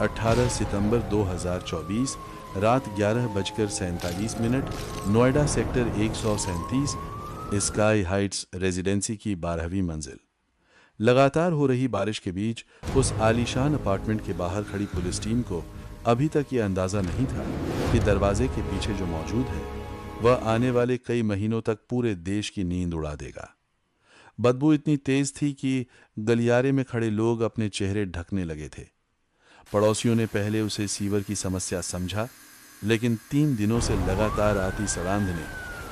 18 सितंबर 2024 रात 11:47 Noida sector 137 sky Heights residency की 12वीं मंजिल। लगातार हो रही बारिश के बीच उस आलीशान अपार्टमेंट के बाहर खड़ी पुलिस टीम को अभी तक ये अंदाजा नहीं था कि दरवाजे के पीछे जो मौजूद है वह आने वाले कई महीनों तक पूरे देश की नींद उड़ा देगा। बदबू इतनी तेज थी कि गलियारे में खड़े लोग अपने चेहरे ढकने लगे थे। पड़ोसियों ने पहले उसे सीवर की समस्या समझा, लेकिन 3 दिनों से लगातार आती सड़ांध ने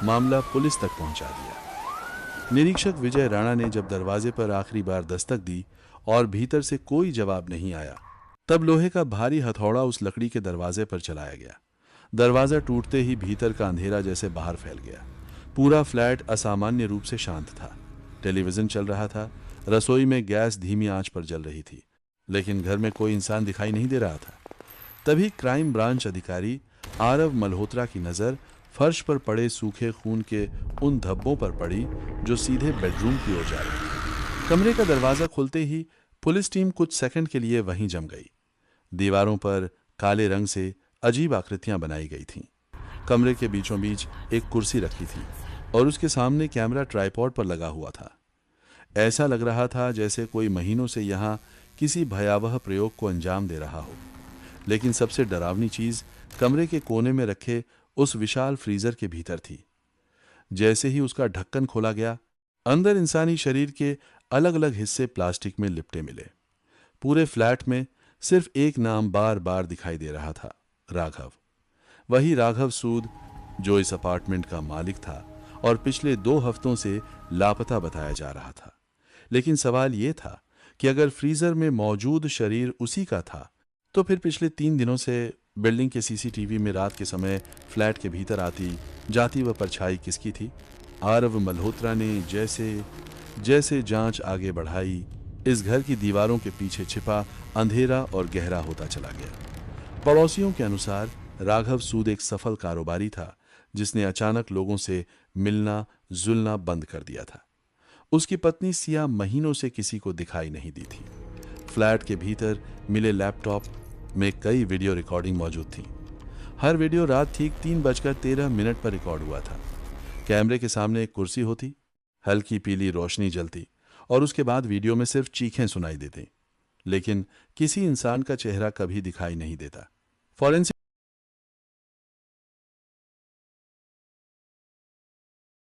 मामला पुलिस तक पहुंचा दिया। निरीक्षक विजय राणा ने जब दरवाजे पर आखिरी बार दस्तक दी और भीतर से कोई जवाब नहीं आया, तब लोहे का भारी हथौड़ा उस लकड़ी के दरवाजे पर चलाया गया। दरवाजा टूटते ही भीतर का अंधेरा जैसे बाहर फैल गया। पूरा फ्लैट असामान्य रूप से शांत था। टेलीविजन चल रहा था, रसोई में गैस धीमी आंच पर जल रही थी, लेकिन घर में कोई इंसान दिखाई नहीं दे रहा था। तभी क्राइम ब्रांच अधिकारी आरव मल्होत्रा की नजर फर्श पर पड़े सूखे खून के उन धब्बों पर पड़ी जो सीधे बेडरूम की ओर जा रहे थे। कमरे का दरवाजा खुलते ही पुलिस टीम कुछ सेकंड के लिए वहीं जम गई। दीवारों पर काले रंग से अजीब आकृतियां बनाई गई थीं। कमरे के बीचों बीच एक कुर्सी रखी थी और उसके सामने कैमरा ट्राइपॉड पर लगा हुआ था। ऐसा लग रहा था जैसे कोई महीनों से यहां किसी भयावह प्रयोग को अंजाम दे रहा हो। लेकिन सबसे डरावनी चीज कमरे के कोने में रखे उस विशाल फ्रीजर के भीतर थी। जैसे ही उसका ढक्कन खोला गया, अंदर इंसानी शरीर के अलग अलग हिस्से प्लास्टिक में लिपटे मिले। पूरे फ्लैट में सिर्फ एक नाम बार बार दिखाई दे रहा था, राघव। वही राघव सूद जो इस अपार्टमेंट का मालिक था और पिछले 2 हफ्तों से लापता बताया जा रहा था। लेकिन सवाल यह था कि अगर फ्रीजर में मौजूद शरीर उसी का था, तो फिर पिछले 3 दिनों से बिल्डिंग के सीसीटीवी में रात के समय फ्लैट के भीतर आती जाती वह परछाई किसकी थी? आरव मल्होत्रा ने जैसे जैसे जांच आगे बढ़ाई, इस घर की दीवारों के पीछे छिपा अंधेरा और गहरा होता चला गया। पड़ोसियों के अनुसार राघव सूद एक सफल कारोबारी था जिसने अचानक लोगों से मिलना जुलना बंद कर दिया था। उसकी पत्नी सिया महीनों से किसी को दिखाई नहीं दी थी। फ्लैट के भीतर मिले लैपटॉप में कई वीडियो रिकॉर्डिंग मौजूद थी। हर वीडियो रात ठीक 3:13 पर रिकॉर्ड हुआ था। कैमरे के सामने एक कुर्सी होती, हल्की पीली रोशनी जलती और उसके बाद वीडियो में सिर्फ चीखें सुनाई देती, लेकिन किसी इंसान का चेहरा कभी दिखाई नहीं देता। फॉरेंसिक